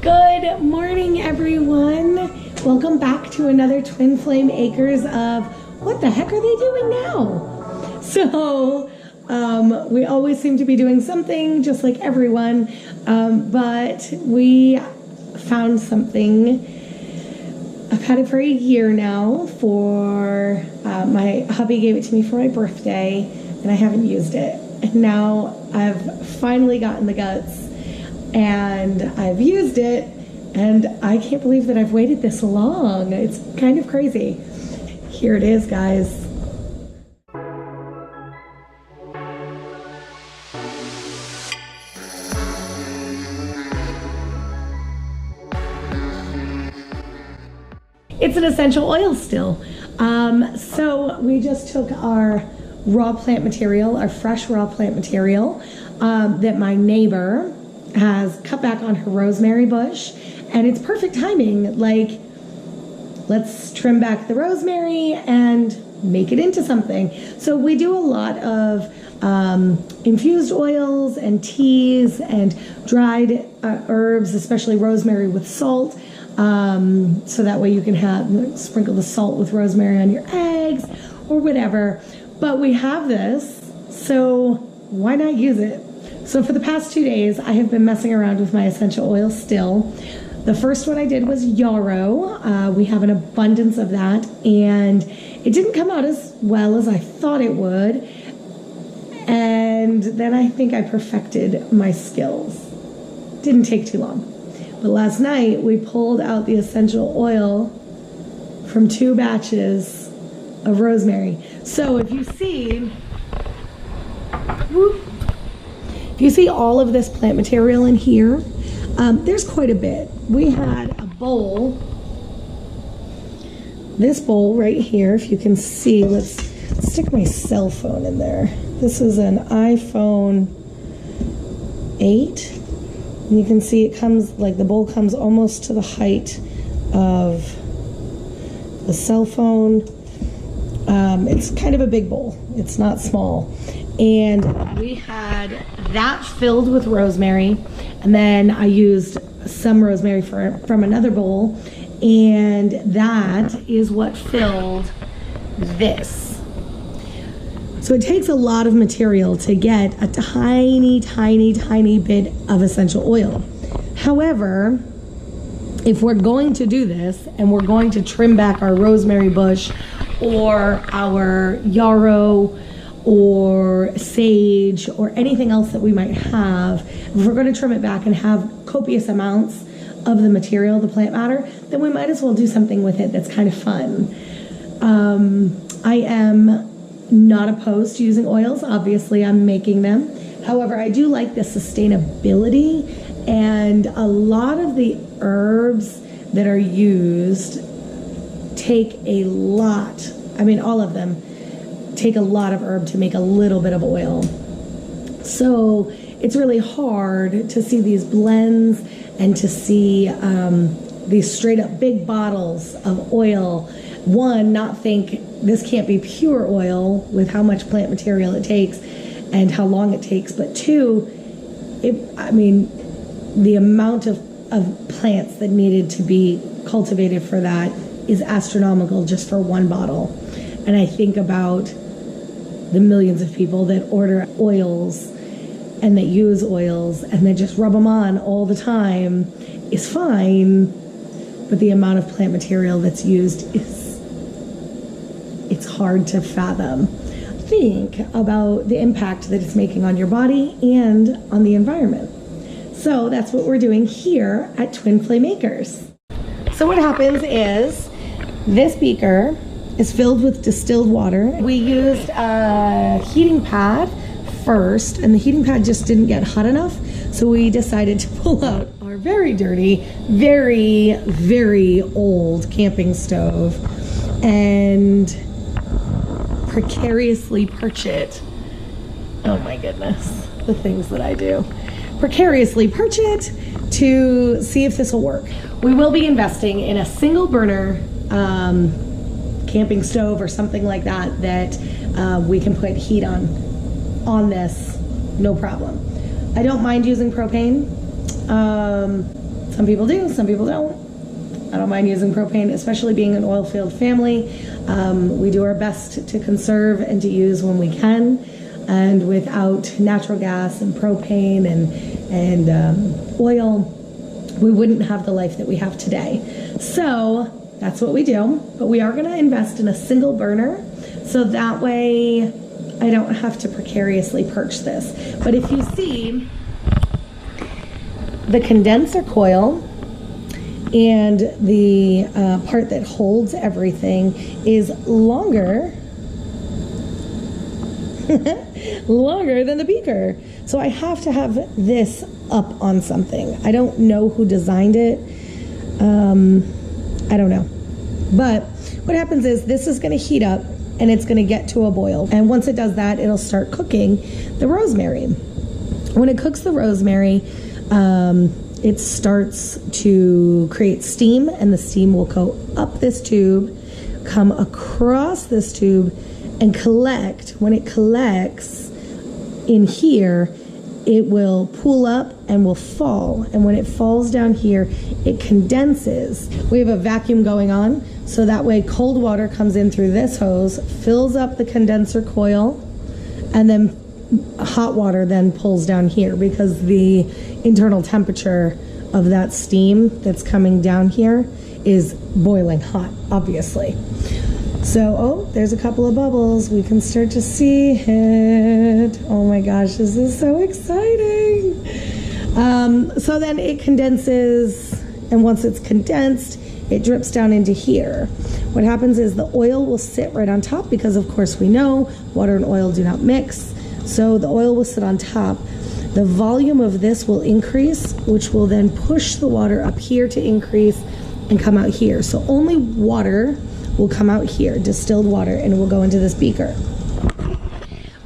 Good morning, everyone. Welcome back to another Twin Flame Acres of what the heck are they doing now? So, we always seem to be doing something just like everyone, but we found something. I've had it for a year now for, my hubby gave it to me for my birthday and I haven't used it. And now I've finally gotten the guts and I've used it and I can't believe that I've waited this long. It's kind of crazy. Here it is, guys. It's an essential oil still. So we just took our raw plant material, our fresh raw plant material that my neighbor has cut back on her rosemary bush, and it's perfect timing. Like, let's trim back the rosemary and make it into something. So we do a lot of infused oils and teas and dried herbs, especially rosemary with salt. So that way you can sprinkle the salt with rosemary on your eggs or whatever. But we have this, so why not use it? So for the past 2 days, I have been messing around with my essential oils still. The first one I did was yarrow. We have an abundance of that, and it didn't come out as well as I thought it would. And then I think I perfected my skills. Didn't take too long. But last night, we pulled out the essential oil from 2 batches of rosemary. So if you see, all of this plant material in here, there's quite a bit. We had a bowl, this bowl right here, if you can see, let's stick my cell phone in there. This is an iPhone 8. And you can see it comes, like the bowl comes almost to the height of the cell phone. It's kind of a big bowl. It's not small. And we had that filled with rosemary. And then I used some rosemary from another bowl. And that is what filled this. So it takes a lot of material to get a tiny, tiny, tiny bit of essential oil. However, if we're going to do this and we're going to trim back our rosemary bush or our yarrow or sage or anything else that we might have, if we're going to trim it back and have copious amounts of the material, the plant matter, then we might as well do something with it that's kind of fun. I am not opposed to using oils. Obviously, I'm making them. However, I do like the sustainability, and a lot of the herbs that are used take a lot. I mean, all of them take a lot of herb to make a little bit of oil. So it's really hard to see these blends and to see these straight up big bottles of oil. One, not think this can't be pure oil with how much plant material it takes and how long it takes. But two, the amount of plants that needed to be cultivated for that is astronomical just for one bottle. And I think about the millions of people that order oils and that use oils and then just rub them on all the time is fine. But the amount of plant material that's used it's hard to fathom. Think about the impact that it's making on your body and on the environment. So that's what we're doing here at Twin Flame Acres. So what happens is this beaker is filled with distilled water. We used a heating pad first, and the heating pad just didn't get hot enough, so we decided to pull out our very dirty, very, very old camping stove and precariously perch it. Oh my goodness, the things that I do. Precariously perch it to see if this will work. We will be investing in a single burner camping stove or something like that we can put heat on this, no problem. I don't mind using propane. Some people do, some people don't. I don't mind using propane, especially being an oil field family. We do our best to conserve and to use when we can. And without natural gas and propane and oil, we wouldn't have the life that we have today. So that's what we do. But we are going to invest in a single burner, so that way I don't have to precariously perch this. But if you see, the condenser coil and the part that holds everything is longer longer than the beaker. So I have to have this up on something. I don't know who designed it. I don't know. But what happens is this is going to heat up and it's going to get to a boil. And once it does that, it'll start cooking the rosemary. When it cooks the rosemary, it starts to create steam, and the steam will go up this tube, come across this tube, and collect. When it collects in here, it will pool up and will fall. And when it falls down here, it condenses. We have a vacuum going on, so that way cold water comes in through this hose, fills up the condenser coil, and then hot water then pulls down here, because the internal temperature of that steam that's coming down here is boiling hot, obviously. So, oh, there's a couple of bubbles. We can start to see it. Oh my gosh, this is so exciting. So then it condenses, and once it's condensed, it drips down into here. What happens is the oil will sit right on top, because of course we know water and oil do not mix. So the oil will sit on top. The volume of this will increase, which will then push the water up here to increase and come out here. So only water will come out here, distilled water, and it will go into this beaker.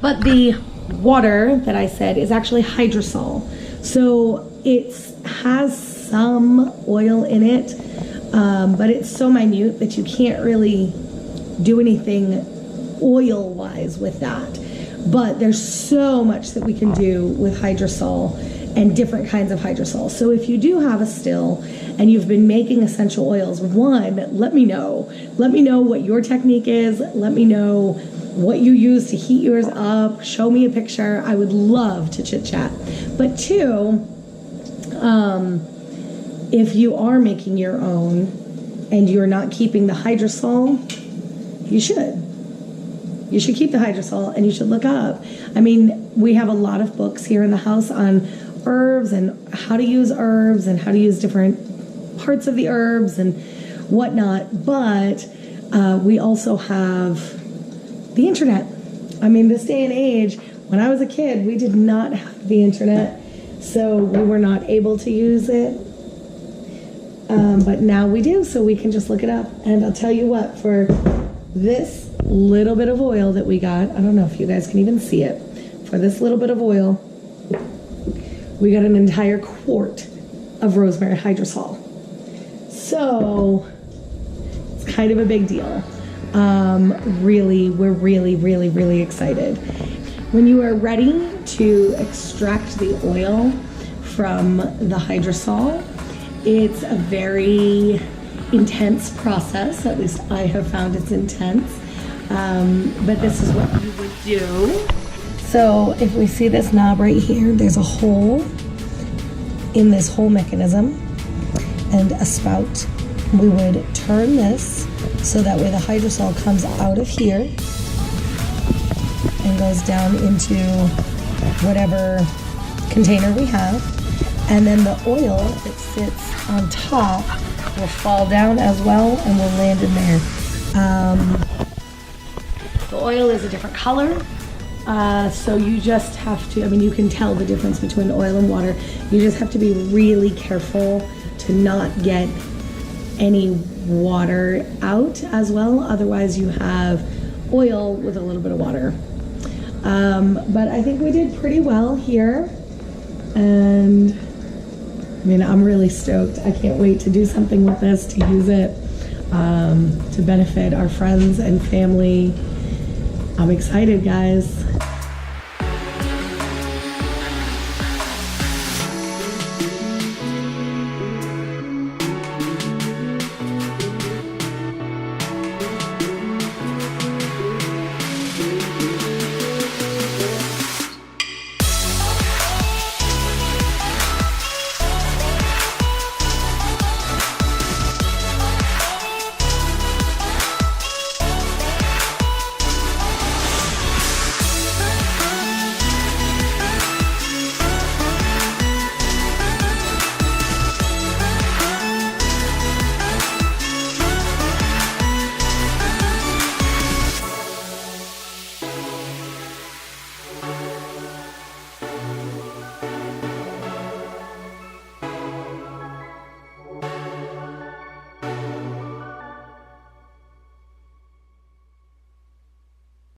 But the water that I said is actually hydrosol. So it has some oil in it, but it's so minute that you can't really do anything oil-wise with that. But there's so much that we can do with hydrosol and different kinds of hydrosol. So if you do have a still and you've been making essential oils, one, let me know. Let me know what your technique is. Let me know what you use to heat yours up. Show me a picture. I would love to chit chat. But two, if you are making your own and you're not keeping the hydrosol, you should. You should keep the hydrosol, and you should look up. I mean, we have a lot of books here in the house on herbs and how to use herbs and how to use different parts of the herbs and whatnot, but we also have the internet. I mean, this day and age, when I was a kid, we did not have the internet, so we were not able to use it. But now we do, so we can just look it up. And I'll tell you what, for this little bit of oil that we got, I don't know if you guys can even see it, for this little bit of oil, we got an entire quart of rosemary hydrosol. So it's kind of a big deal. We're really excited. When you are ready to extract the oil from the hydrosol, it's a very intense process. At least I have found it's intense. But this is what you would do. So if we see this knob right here, there's a hole in this whole mechanism and a spout. We would turn this so that way the hydrosol comes out of here and goes down into whatever container we have. And then the oil that sits on top will fall down as well and will land in there. The oil is a different color, so you just have to, I mean, you can tell the difference between oil and water. You just have to be really careful to not get any water out as well. Otherwise you have oil with a little bit of water. But I think we did pretty well here. And I mean, I'm really stoked. I can't wait to do something with this, to use it, to benefit our friends and family. I'm excited, guys.